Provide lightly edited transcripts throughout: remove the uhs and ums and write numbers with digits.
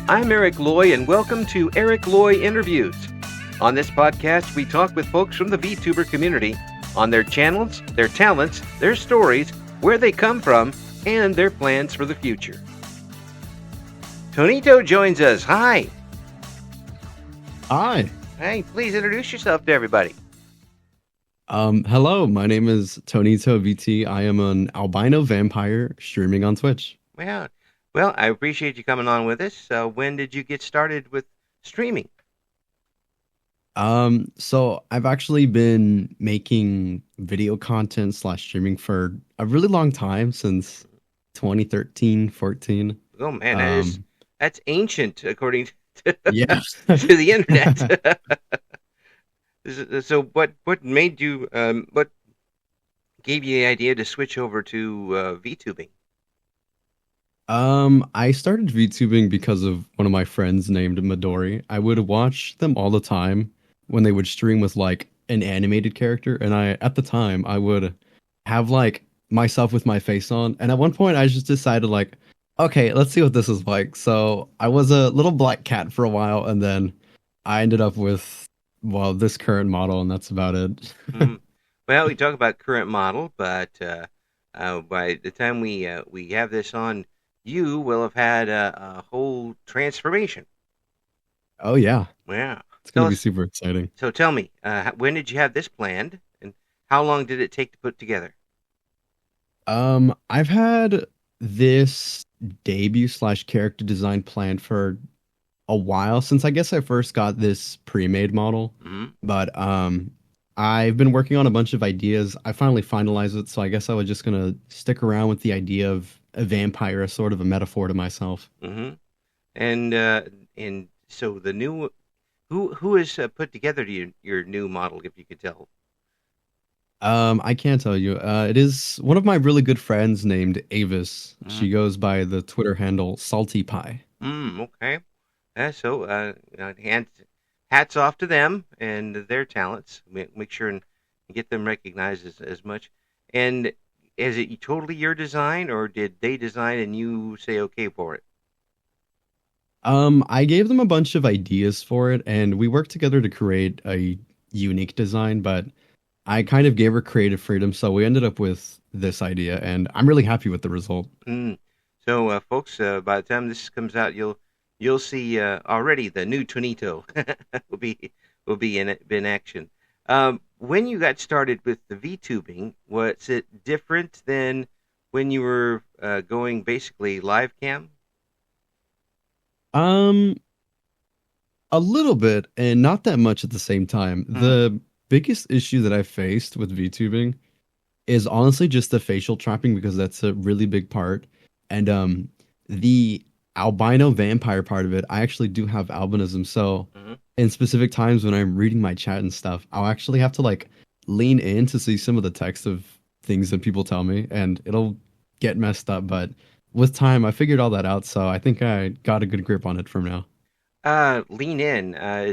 I'm Eric Loy, and welcome to Eric Loy Interviews. On this podcast, we talk with folks from the VTuber community on their channels, their talents, their stories, where they come from, and their plans for the future. Tonito joins us. Hi. Hi. Hey, please introduce yourself to everybody. Hello, my name is Tonito VT. I am an albino vampire streaming on Twitch. Well, I appreciate you coming on with us. When did you get started with streaming? So I've actually been making video content slash streaming for a really long time, since 2013, 14. Oh man, that's ancient according to, Yeah. to the internet. So what made you what gave you the idea to switch over to VTubing? I started VTubing because of one of my friends named Midori. I would watch them all the time when they would stream with like an animated character, and at the time I would have like myself with my face on, and at one point I just decided like, okay, let's see what this is like. So I was a little black cat for a while, and then I ended up with, well, this current model, and that's about it. Well, we talk about current model, but by the time we have this on, you will have had a whole transformation. Oh yeah. Yeah. It's going to be super exciting. So tell me, when did you have this planned, and how long did it take to put together? I've had this debut slash character design planned for a while, since I guess I first got this pre-made model. Mm-hmm. But I've been working on a bunch of ideas. I finally finalized it, so I guess I was just gonna stick around with the idea of a vampire as sort of a metaphor to myself. Mm-hmm. And so the new who has put together your new model, if you could tell? I can't tell you. It is one of my really good friends named Avis. She goes by the Twitter handle Salty Pie. Okay. Hats off to them and their talents. Make sure and get them recognized as much. And is it totally your design, or did they design and you say okay for it? I gave them a bunch of ideas for it, and we worked together to create a unique design, but I kind of gave her creative freedom, so we ended up with this idea, and I'm really happy with the result. So, folks, by the time this comes out, you'll see already the new Tonito will be in action. When you got started with the VTubing, was it different than when you were going basically live cam? A little bit, and not that much at the same time. The biggest issue that I faced with VTubing is honestly just the facial trapping, because that's a really big part. And the albino vampire part of it, I actually do have albinism, so in specific times when I'm reading my chat and stuff, I'll actually have to like lean in to see some of the text of things that people tell me, and it'll get messed up. But with time, I figured all that out, so I think I got a good grip on it from now. Lean in.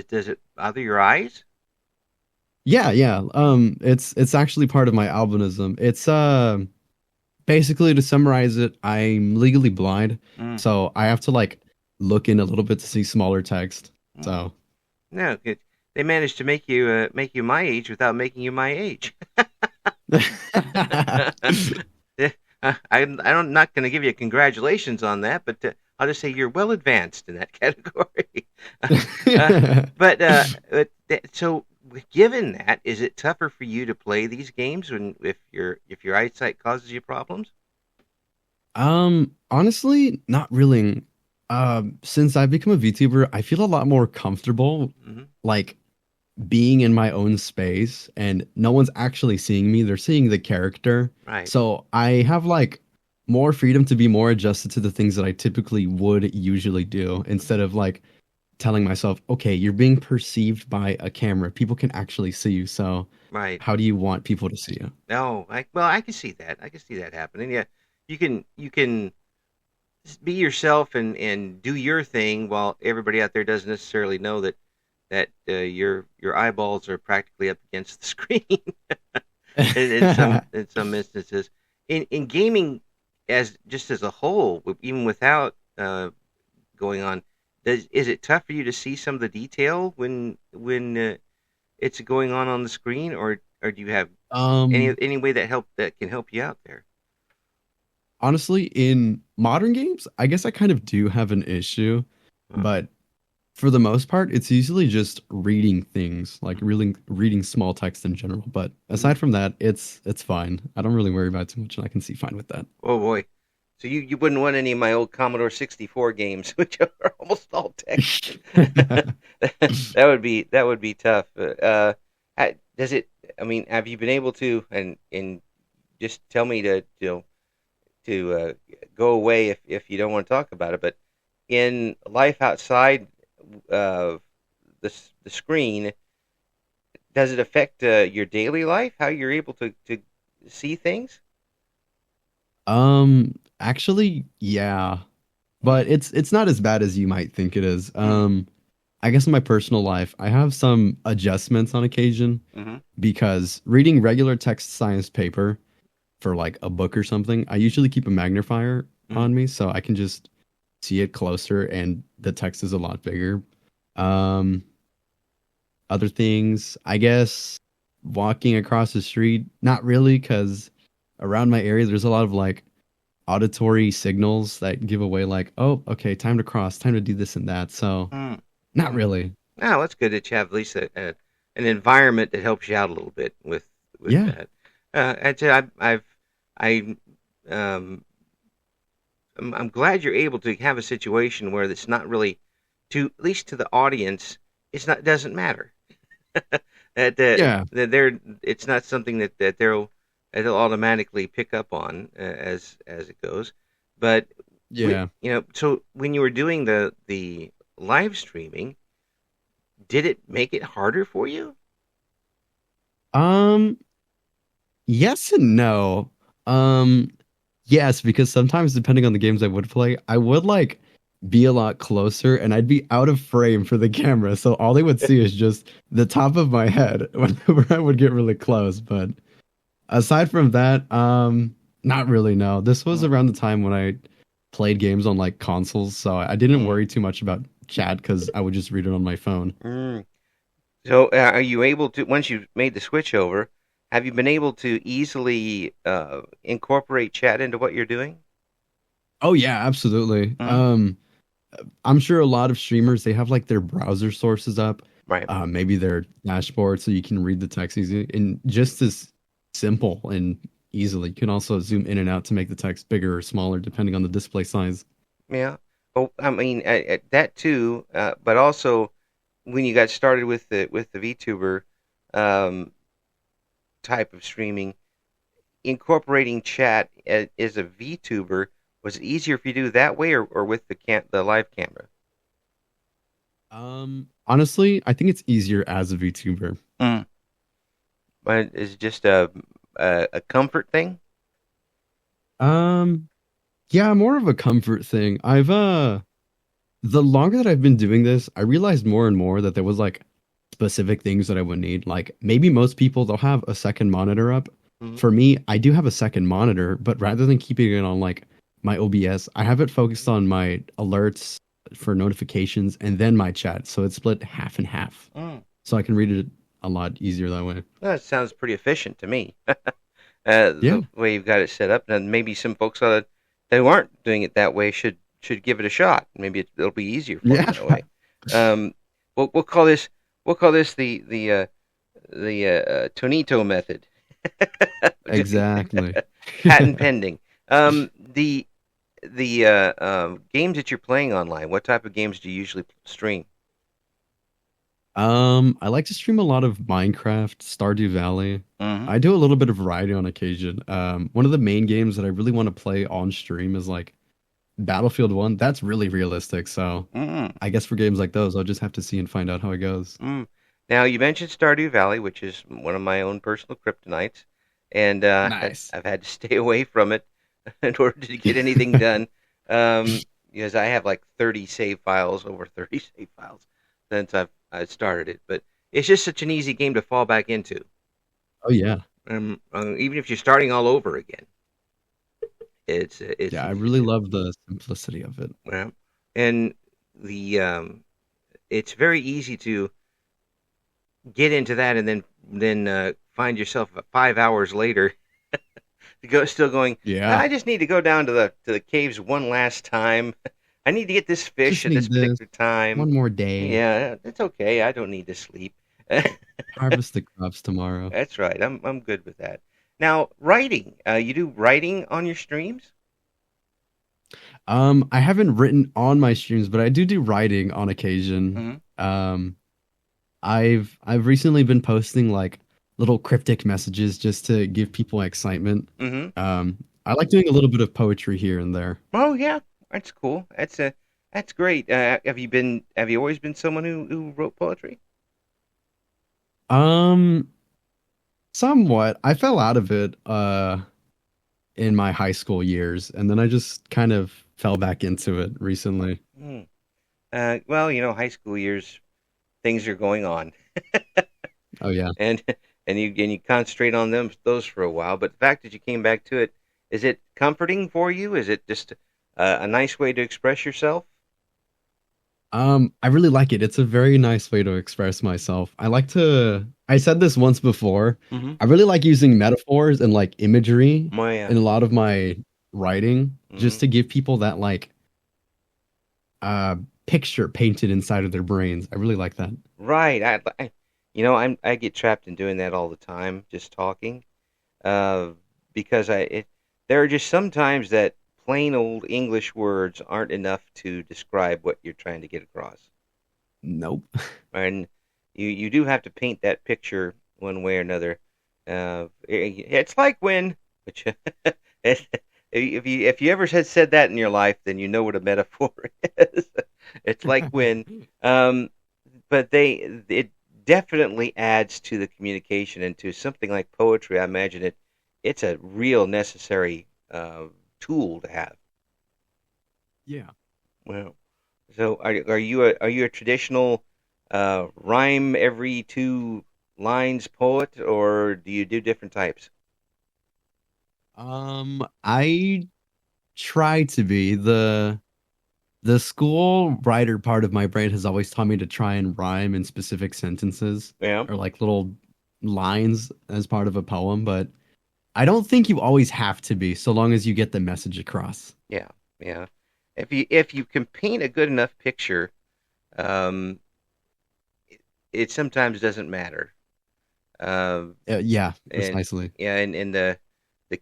Does it bother your eyes? Yeah. It's actually part of my albinism. It's basically, to summarize it, I'm legally blind, so I have to like look in a little bit to see smaller text. So no, they managed to make you my age without making you my age. I'm not going to give you congratulations on that, but I'll just say you're well advanced in that category. So given that, is it tougher for you to play these games if your eyesight causes you problems? Honestly, not really. Since I've become a VTuber, I feel a lot more comfortable, like being in my own space, and no one's actually seeing me. They're seeing the character. Right. So I have like more freedom to be more adjusted to the things that I typically would usually do, instead of like telling myself, okay, you're being perceived by a camera. People can actually see you. So right. How do you want people to see you? No, I can see that. I can see that happening. Yeah, you can be yourself and do your thing while everybody out there doesn't necessarily know that your eyeballs are practically up against the screen. in some instances, in gaming as a whole, even without going on, is it tough for you to see some of the detail when it's going on the screen, or do you have Um, any way that can help you out there? Honestly, in modern games, I guess I kind of do have an issue, Uh, but for the most part, it's usually just reading things, like reading small text in general. But mm. aside from that, it's fine. I don't really worry about it too much, and I can see fine with that. Oh boy. So you wouldn't want any of my old Commodore 64 games, which are almost all text. That would be tough. Does it? I mean, have you been able to and just tell me to go away if you don't want to talk about it? But in life outside of the screen, does it affect your daily life? How you're able to see things? Actually, yeah, but Mm, it's not as bad as you might think it is. mm, I guess in my personal life, I have some adjustments on occasion mm-hmm, because reading regular text science paper for like a book or something, I usually keep a magnifier mm, on me so I can just see it closer and the text is a lot bigger. Um, Other things, I guess walking across the street, not really, because around my area there's a lot of like auditory signals that give away like, oh, okay, time to cross, time to do this and that. So mm, not mm. really. Oh, that's good that you have at least an environment that helps you out a little bit with Yeah. that. Actually, I um, I'm glad you're able to have a situation where it's not really to at least to the audience, it doesn't matter Yeah. that they're it's not something they'll automatically pick up on as it goes. But Yeah. so when you were doing the live streaming, did it make it harder for you? Um, yes and no. Um, yes, because sometimes depending on the games I would play, I would like be a lot closer and I'd be out of frame for the camera. So all they would see is just the top of my head whenever I would get really close. But aside from that, not really, no. This was around the time when I played games on like consoles, so I didn't Mm, worry too much about chat because I would just read it on my phone. mm. So, are you able to, once you've made the switch over, have you been able to easily incorporate chat into what you're doing? Oh yeah, absolutely. Mm, I'm sure a lot of streamers they have like their browser sources up, right. maybe their dashboard, so you can read the text easy and just as simple and easily. You can also zoom in and out to make the text bigger or smaller depending on the display size. Yeah. Oh, I mean, that too, but also when you got started with the VTuber um, type of streaming, incorporating chat as a VTuber, was it easier for you to do that way or with the live camera? Honestly, I think it's easier as a VTuber. Mm. But is it just a comfort thing? Um, yeah, more of a comfort thing. I've the longer that I've been doing this, I realized more and more that there was like specific things that I would need. Like maybe most people they'll have a second monitor up. Mm-hmm. For me, I do have a second monitor, but rather than keeping it on like my OBS, I have it focused on my alerts for notifications and then my chat. So it's split half and half. Mm. So I can read it a lot easier that way. That sounds pretty efficient to me. Yeah. The way you've got it set up, and maybe some folks that aren't doing it that way should give it a shot. Maybe it'll be easier for them Yeah. that way. Um, we'll call this the Tonito method. Exactly. Patent pending. The games that you're playing online. What type of games do you usually stream? I like to stream a lot of Minecraft, Stardew Valley. Mm-hmm. I do a little bit of variety on occasion. One of the main games that I really want to play on stream is like Battlefield 1. That's really realistic, so Mm-hmm. I guess for games like those, I'll just have to see and find out how it goes. Mm. Now you mentioned Stardew Valley, which is one of my own personal kryptonites, and Nice. I've had to stay away from it in order to get anything done. Because I have like 30 save files, over 30 save files since I started it. But it's just such an easy game to fall back into. Oh yeah. Even if you're starting all over again, it's Yeah, I easy to really do. love the simplicity of it. Yeah. And the it's very easy to get into that and then find yourself 5 hours later to go still going. Yeah. I just need to go down to the caves one last time. I need to get this fish Just at this need this particular time. one more day. Yeah, it's okay. I don't need to sleep. Harvest the crops tomorrow. That's right. I'm good with that. Now, writing. You do writing on your streams? I haven't written on my streams, but I do writing on occasion. Mm-hmm. I've recently been posting like little cryptic messages just to give people excitement. Mm-hmm. I like doing a little bit of poetry here and there. Oh yeah, that's cool. That's great. Have you always been someone who wrote poetry? Um, Somewhat. I fell out of it in my high school years, and then I just kind of fell back into it recently. Hmm. Well, high school years, things are going on, Oh yeah. and and you concentrate on those for a while. But the fact that you came back to it, is it comforting for you? Is it just a nice way to express yourself? I really like it. It's a very nice way to express myself. I said this once before. Mm-hmm. I really like using metaphors and like imagery Oh yeah. in a lot of my writing Mm-hmm. just to give people that like uh picture painted inside of their brains. I really like that. Right. I get trapped in doing that all the time, just talking. Uh, because there are just sometimes that plain old English words aren't enough to describe what you're trying to get across. Nope. And you do have to paint that picture one way or another. It's like when, which if you ever had said that in your life, then you know what a metaphor is. It's like when, but it definitely adds to the communication and to something like poetry. I imagine it's a real necessary tool to have. Yeah. Well, so are you a traditional rhyme every two lines poet, or do you do different types? I try to be the school writer part of my brain has always taught me to try and rhyme in specific sentences Yeah, or like little lines as part of a poem, but I don't think you always have to be so long as you get the message across. yeah, yeah. If you can paint a good enough picture, um, it sometimes doesn't matter. Uh, Yeah, and precisely. yeah, and the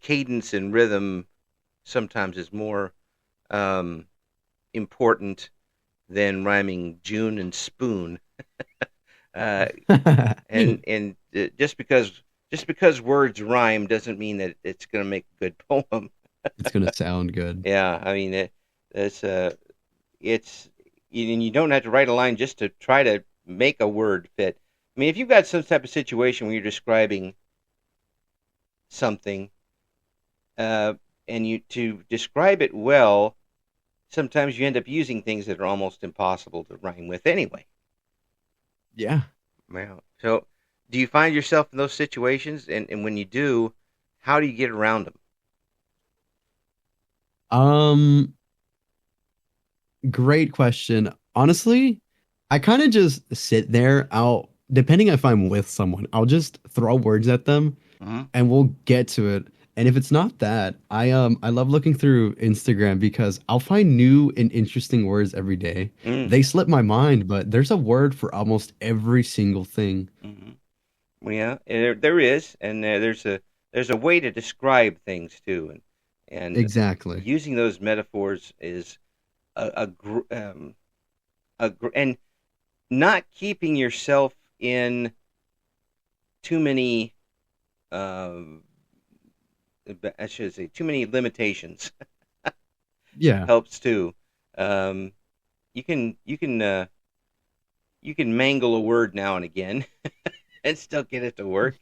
cadence and rhythm sometimes is more um, important than rhyming June and spoon. Uh, and just because words rhyme doesn't mean that it's going to make a good poem. It's gonna sound good. Yeah, I mean it's it's and you don't have to write a line just to try to make a word fit. I mean, if you've got some type of situation where you're describing something, uh, and you to describe it well, sometimes you end up using things that are almost impossible to rhyme with anyway. Yeah. Well, so do you find yourself in those situations? And when you do, how do you get around them? Um, Great question. Honestly, I kind of just sit there. Depending if I'm with someone, I'll just throw words at them Hmm. and we'll get to it. And if it's not that, I love looking through Instagram because I'll find new and interesting words every day. Mm. They slip my mind, but there's a word for almost every single thing. Hmm. Well, yeah, there is, and there's a way to describe things too, and Exactly. using those metaphors is and not keeping yourself in too many um, I should say too many limitations Yeah. helps too. Um, you can mangle a word now and again and still get it to work.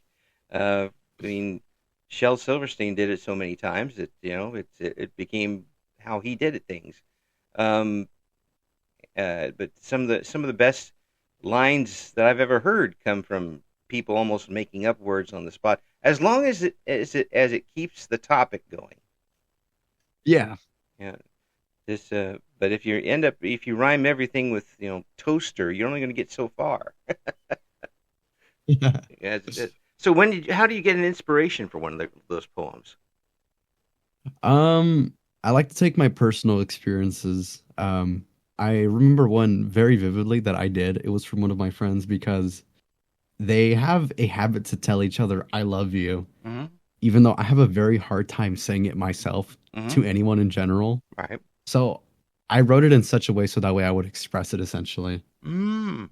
I mean, Shel Silverstein did it so many times that it became how he did it things. Um, but some of the best lines that I've ever heard come from people almost making up words on the spot, as long as it keeps the topic going. Yeah. Yeah, Just but if you rhyme everything with toaster, you're only going to get so far. Yeah. Yeah, so how do you get an inspiration for one of those poems? Um, I like to take my personal experiences. I remember one very vividly that I did. It was from one of my friends because they have a habit to tell each other, I love you, Mm-hmm. even though I have a very hard time saying it myself Mm-hmm. to anyone in general. Right. So I wrote it in such a way so that way I would express it essentially. Mm.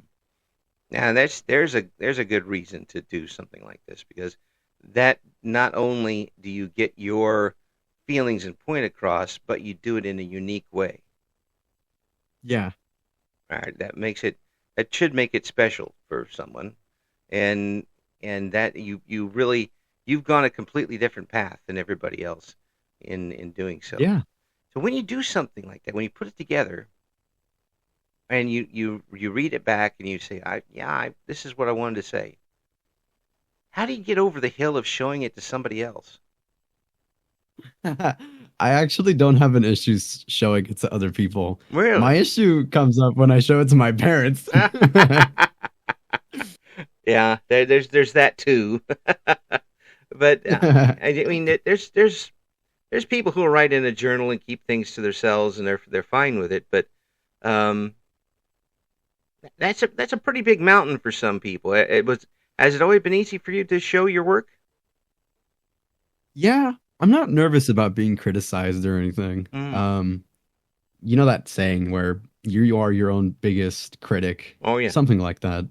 Now there's a good reason to do something like this because that not only do you get your feelings and point across, but you do it in a unique way. Yeah. All right, that should make it special for someone, and that you've gone a completely different path than everybody else in doing so. Yeah. So when you do something like that, when you put it together and you read it back and you say, this is what I wanted to say. How do you get over the hill of showing it to somebody else? I actually don't have an issue showing it to other people. Really? My issue comes up when I show it to my parents. Yeah, there's that too. But I mean, there's people who will write in a journal and keep things to themselves, and they're fine with it. But um, that's a pretty big mountain for some people. It was Has it always been easy for you to show your work? Yeah, I'm not nervous about being criticized or anything. Mm. You know that saying where you are your own biggest critic, Oh yeah. something like that.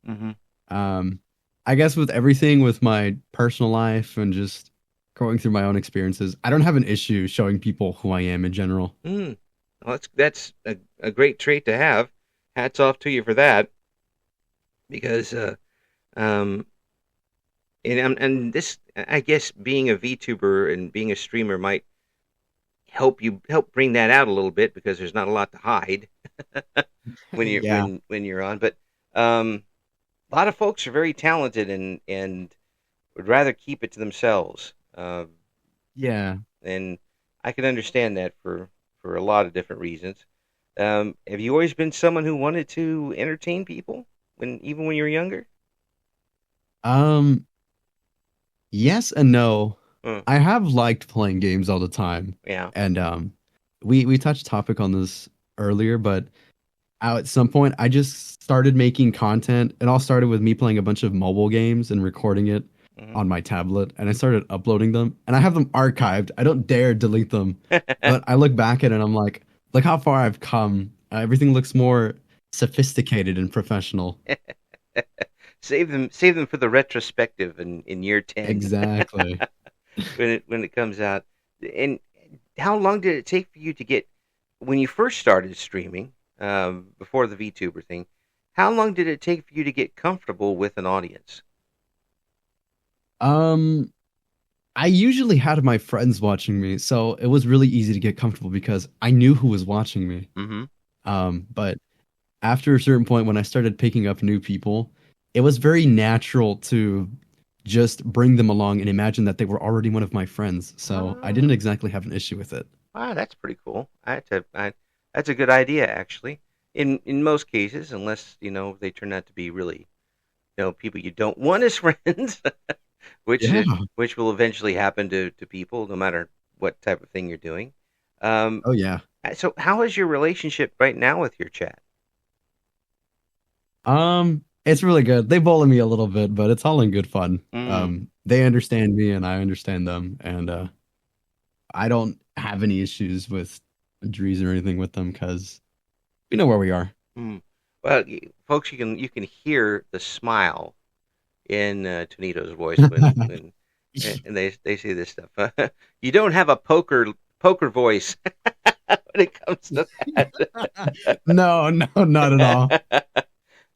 Hmm. Um, I guess with everything with my personal life and just going through my own experiences, I don't have an issue showing people who I am in general. Mm. Well, that's a great trait to have. Hats off to you for that, because um, and this, I guess, being a VTuber and being a streamer might help bring that out a little bit because there's not a lot to hide Yeah, when you're on. But um, a lot of folks are very talented and would rather keep it to themselves. yeah. And I can understand that for a lot of different reasons. Have you always been someone who wanted to entertain people even when you were younger? Um, yes and no. Hmm. I have liked playing games all the time, Yeah. and we touched topic on this earlier, but at some point I just started making content. It all started with me playing a bunch of mobile games and recording it Hmm. on my tablet, and I started uploading them, and I have them archived. I don't dare delete them, but I look back at it and I'm like, look how far I've come. Everything looks more sophisticated and professional. Save them for the retrospective in year 10 Exactly. when it comes out. And how long did it take for you to get when you first started streaming, before the VTuber thing? How long did it take for you to get comfortable with an audience? Um, I usually had my friends watching me, so it was really easy to get comfortable because I knew who was watching me. Mm-hmm. But after a certain point, when I started picking up new people, it was very natural to just bring them along and imagine that they were already one of my friends. So I didn't Ah, exactly have an issue with it. wow, that's pretty cool. That's a good idea, actually. In most cases, unless they turn out to be really people you don't want as friends, which Yeah. which will eventually happen to people, no matter what type of thing you're doing. Um, Oh yeah. so how is your relationship right now with your chat? It's really good. They bully me a little bit, but it's all in good fun. Mm, They understand me and I understand them, and I don't have any issues with injuries or anything with them because we know where we are. mm. Well, folks, you can hear the smile in Tonito's voice when and they say this stuff. You don't have a poker voice when it comes to No, no, not at all. that.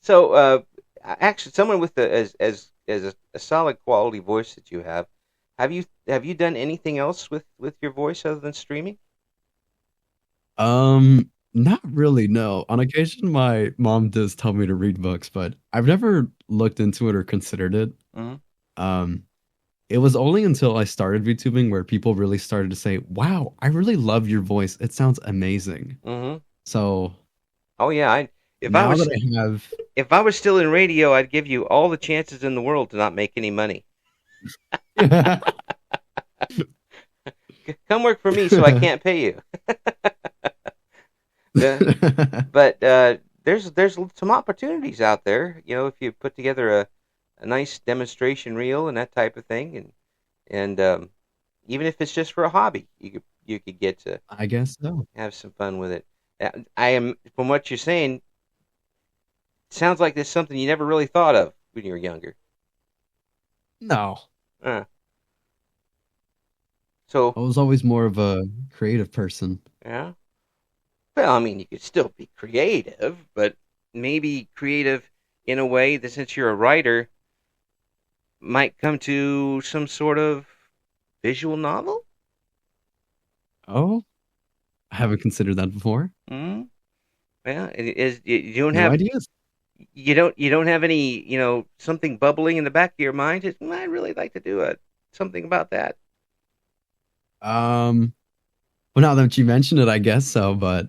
So, actually, someone with as a solid quality voice that you have you done anything else with your voice other than streaming? Not really, no. On occasion, my mom does tell me to read books, but I've never looked into it or considered it. Hmm. Um, it was only until I started VTubing where people really started to say, "Wow, I really love your voice. It sounds amazing." Hmm. So Oh yeah, if I now was that I have, if I was still in radio, I'd give you all the chances in the world to not make any money. Come work for me so I can't pay you. The, but there's some opportunities out there. If you put together a nice demonstration reel and that type of thing, and even if it's just for a hobby, you could get to I guess so. have some fun with it. I am from what you're saying. Sounds like there's something you never really thought of when you were younger. No, Uh, so I was always more of a creative person. yeah. Well, I mean, you could still be creative, but maybe creative in a way that since you're a writer might come to some sort of visual novel. Oh, I haven't considered that before. Mm? Yeah, it is you don't New have ideas. you don't have any something bubbling in the back of your mind. Just, I'd really like to do something about that. Um, well, now that you mention it, I guess so, but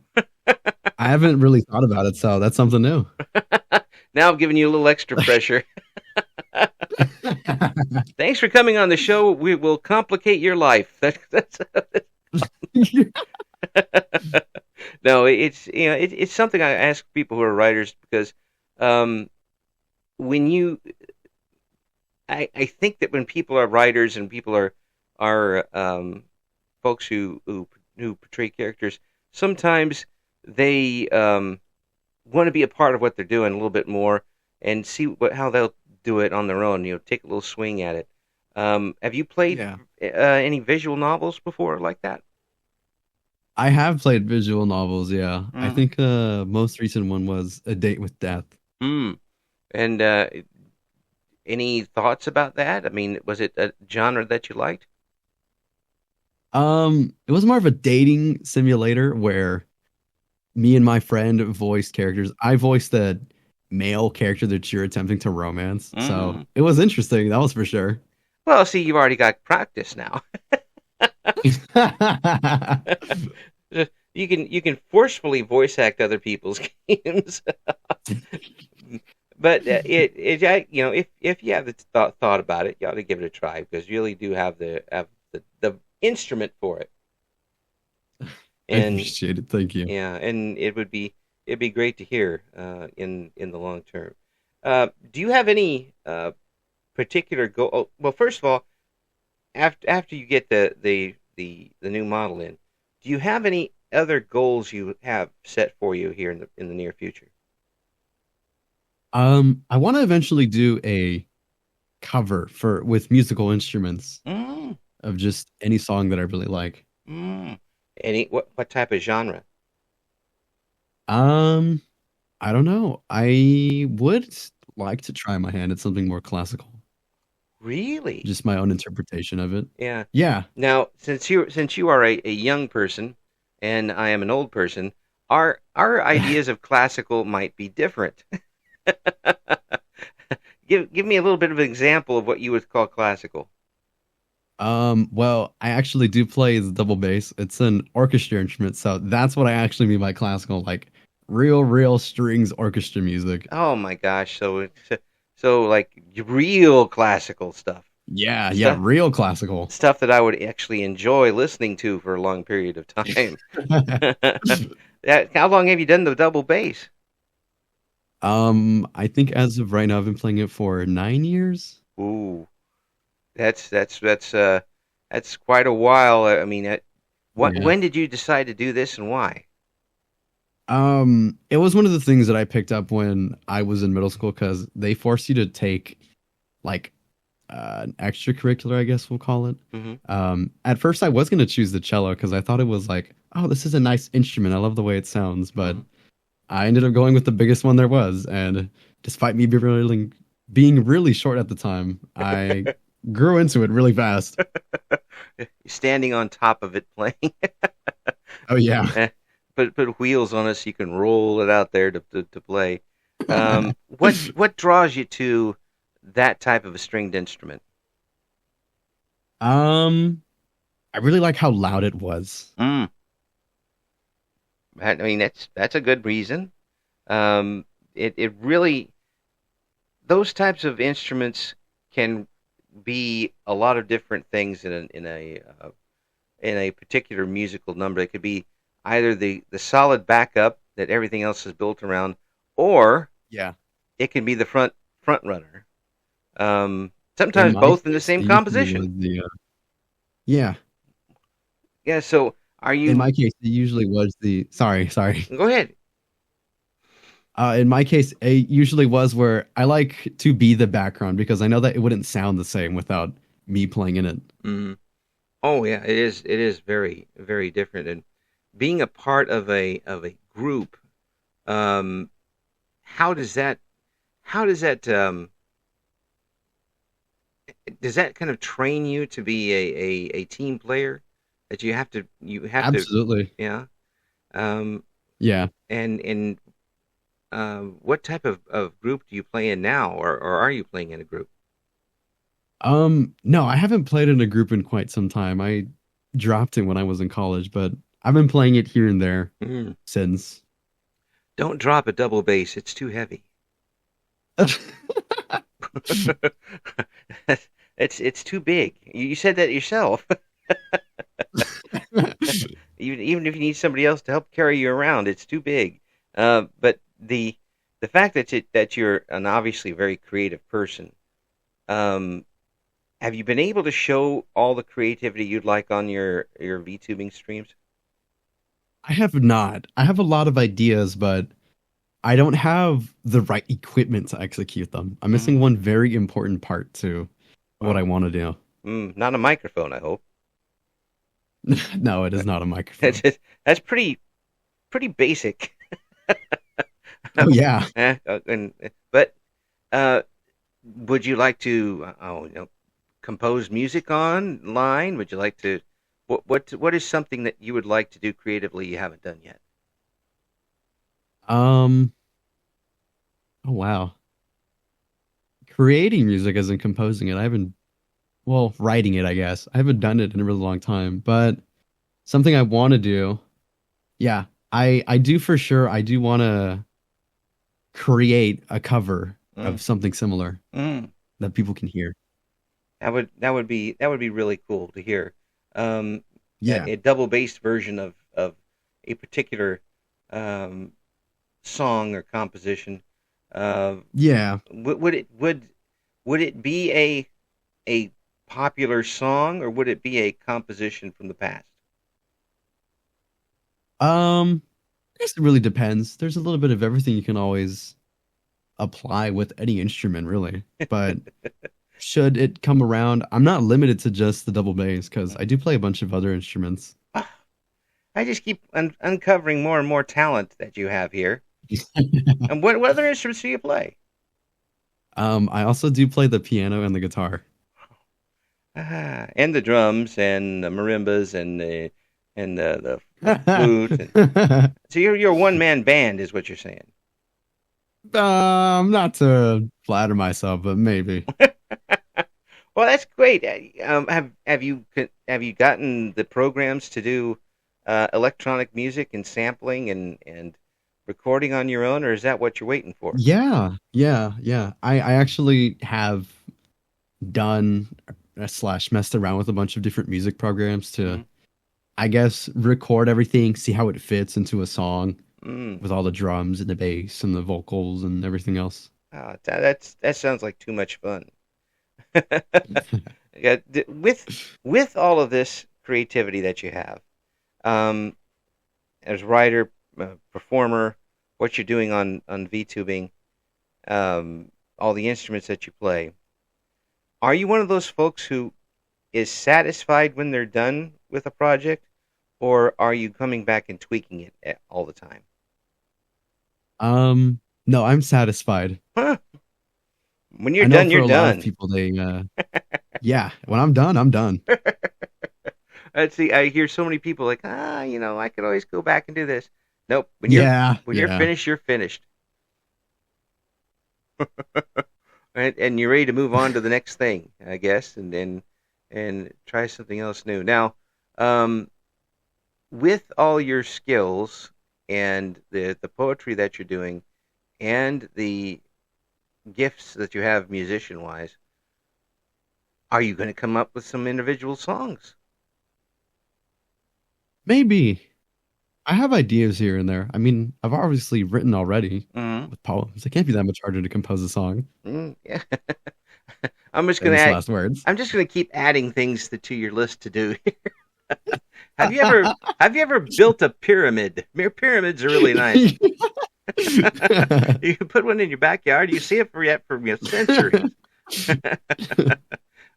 I haven't really thought about it, so that's something new. Now I'm giving you a little extra pressure. Thanks for coming on the show. We will complicate your life. That's no, it's something I ask people who are writers because um, when you, I think that when people are writers and people are folks who portray characters, sometimes they want to be a part of what they're doing a little bit more and see how they'll do it on their own. Take a little swing at it. Have you played Yeah. any visual novels before like that? I have played visual novels, yeah. I Mm-hmm. think most recent one was A Date with Death. Mm. And any thoughts about that? I mean, was it a genre that you liked? It was more of a dating simulator where me and my friend voiced characters. I voiced the male character that you're attempting to romance. So Mm. it was interesting, that was for sure. Well, see, you've already got practice now. You can forcefully voice act other people's games, but if you have the thought about it, you ought to give it a try because you really do have the instrument for it, I and appreciate it. Thank you. yeah, and it'd be great to hear in the long term. Do you have any particular goal? Oh, well, first of all, after you get the new model in, do you have any other goals you have set for you here in the near future? I want to eventually do a cover for with musical instruments Mm, of just any song that I really like. mm. Any what type of genre? Um, I don't know. I would like to try my hand at something more classical. Really? Just my own interpretation of it. Yeah. Yeah. Now, since you are a young person and I am an old person, our ideas of classical might be different. Give me a little bit of an example of what you would call classical. Well, I actually do play the double bass. It's an orchestra instrument, so that's what I actually mean by classical, like real strings orchestra music. Oh my gosh! So like real classical stuff, Yeah, yeah, stuff real classical. stuff that I would actually enjoy listening to for a long period of time. How long have you done the double bass? I think as of right now, I've been playing it for 9 years. Ooh, that's quite a while. I mean, Yeah. when did you decide to do this and why? It was one of the things that I picked up when I was in middle school because they forced you to take like an extracurricular, I guess we'll call it. Hmm. At first I was gonna choose the cello because I thought it was like, oh, this is a nice instrument. I love the way it sounds, but Hmm. I ended up going with the biggest one there was, and despite me being really short at the time, I grew into it really fast. Standing on top of it playing. Oh yeah. Eh, put wheels on it so you can roll it out there to play. What draws you to that type of a stringed instrument? Um, I really like how loud it was. Mm. I mean, that's a good reason. It really those types of instruments can be a lot of different things in a particular musical number. It could be either the solid backup that everything else is built around, or Yeah. it can be the front runner. In Sometimes my both in the case, same it usually was composition. the yeah. Yeah. So are In you? my case, it usually was the sorry. Go ahead. In my case, it usually was where I like to be the background because I know that it wouldn't sound the same without me playing in it. Mm. Oh yeah, it is. It is very different. And being a part of a group, um, how does that how does that kind of train you to be a team player? That you have to Absolutely. yeah. Um, Yeah. and what type of group do you play in now, or are you playing in a group? No, I haven't played in a group in quite some time. I dropped it when I was in college, but I've been playing it here and there Mm. since. Don't drop a double bass; it's too heavy. It's too big. You said that yourself. Even if you need somebody else to help carry you around, it's too big. But the fact that you're an obviously very creative person, um, have you been able to show all the creativity you'd like on your VTubing streams? I have not. I have a lot of ideas, but I don't have the right equipment to execute them. I'm missing Mm, one very important part to what well, I want to do. not a microphone, I hope. No, it is not a microphone. That's that's pretty basic. Oh yeah. But uh, would you like to compose music online? Would you like to what is something that you would like to do creatively you haven't done yet? Um. Oh wow. Creating music as in composing it. I haven't. Well, writing it. I guess I haven't done it in a really long time. But something I want to do. Yeah, I do for sure. I do want to create a cover Mm, of something similar mm. that people can hear. That would be really cool to hear. Um, Yeah. a double bass version of a particular um, song or composition. Uh, Yeah. would it be a popular song, or would it be a composition from the past? I guess it really depends. There's a little bit of everything you can always apply with any instrument, really. But should it come around, I'm not limited to just the double bass because I do play a bunch of other instruments. Ah, I just keep uncovering more and more talent that you have here. And what other instruments do you play? I also do play the piano and the guitar. And the drums and the marimbas and the flute. And, so you're a one man band, is what you're saying. Not to flatter myself, but maybe. Well, that's great. Have you gotten the programs to do electronic music and sampling and recording on your own, or is that what you're waiting for? Yeah. I actually have done slash messed around with a bunch of different music programs to, Mm, I guess, record everything, see how it fits into a song mm. with all the drums and the bass and the vocals and everything else. That sounds like too much fun. Yeah, with all of this creativity that you have, um, as writer, performer, what you're doing on VTubing, all the instruments that you play, are you one of those folks who is satisfied when they're done with a project, or are you coming back and tweaking it all the time? No, I'm satisfied. Huh? When you're I know done, for you're a lot of done. people, yeah, when I'm done, I'm done. See, I hear so many people like, I could always go back and do this. Nope. When you're Yeah. finished, you're finished, right? And you're ready to move on to the next thing, I guess. And and try something else new. Now, um, with all your skills and the poetry that you're doing and the gifts that you have musician wise, are you going to come up with some individual songs? Maybe. I have ideas here and there. I mean, I've obviously written already Mm-hmm. with poems. It can't be that much harder to compose a song. Yeah. I'm just going to Famous add. last words. I'm just going to keep adding things to your list to do. have you ever have you ever built a pyramid? Mere pyramids are really nice. You can put one in your backyard. You see it for centuries.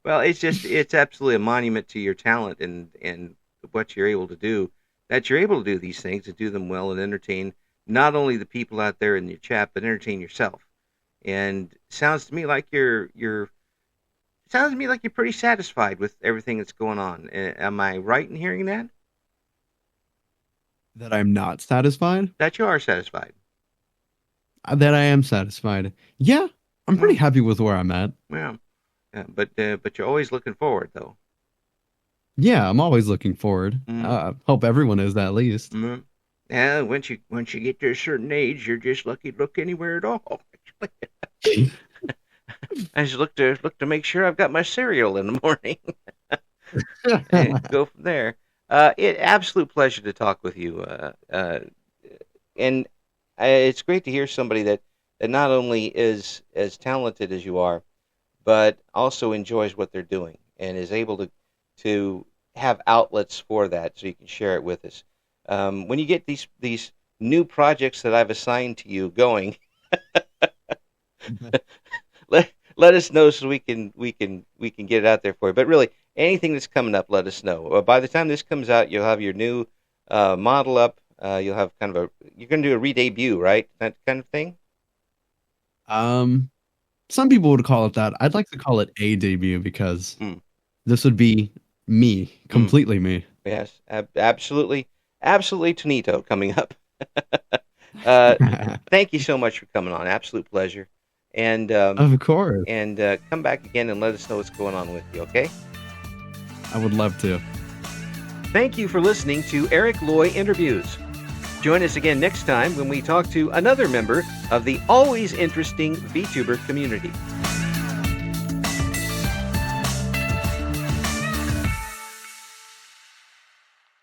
Well, it's absolutely a monument to your talent and what you're able to do. That you're able to do these things and do them well and entertain not only the people out there in your chat, but entertain yourself. And sounds to me like you're sounds to me like you're pretty satisfied with everything that's going on. Am I right in hearing that? That I'm not satisfied? That you are satisfied. That I am satisfied. Yeah, I'm pretty Well, happy with where I'm at. well, but you're always looking forward though. Yeah, I'm always looking forward. Mm, Hope everyone is at least. mm. Yeah, once you get to a certain age, you're just lucky to look anywhere at all. I just look to make sure I've got my cereal in the morning and go from there. It absolute pleasure to talk with you, and it's great to hear somebody that not only is as talented as you are, but also enjoys what they're doing and is able to have outlets for that, so you can share it with us. When you get these new projects that I've assigned to you going, let us know so we can get it out there for you. But really, anything that's coming up, let us know. By the time this comes out, you'll have your new model up. You'll have kind of you're going to do a re-debut, right? That kind of thing. Um, some people would call it that. I'd like to call it a debut because Mm, this would be me, mm. completely me. Yes, absolutely, absolutely, Tonito coming up. uh, Thank you so much for coming on. Absolute pleasure. And Of course. come back again and let us know what's going on with you. Okay. I would love to. Thank you for listening to Eric Loy Interviews. Join us again next time when we talk to another member of the always interesting VTuber community.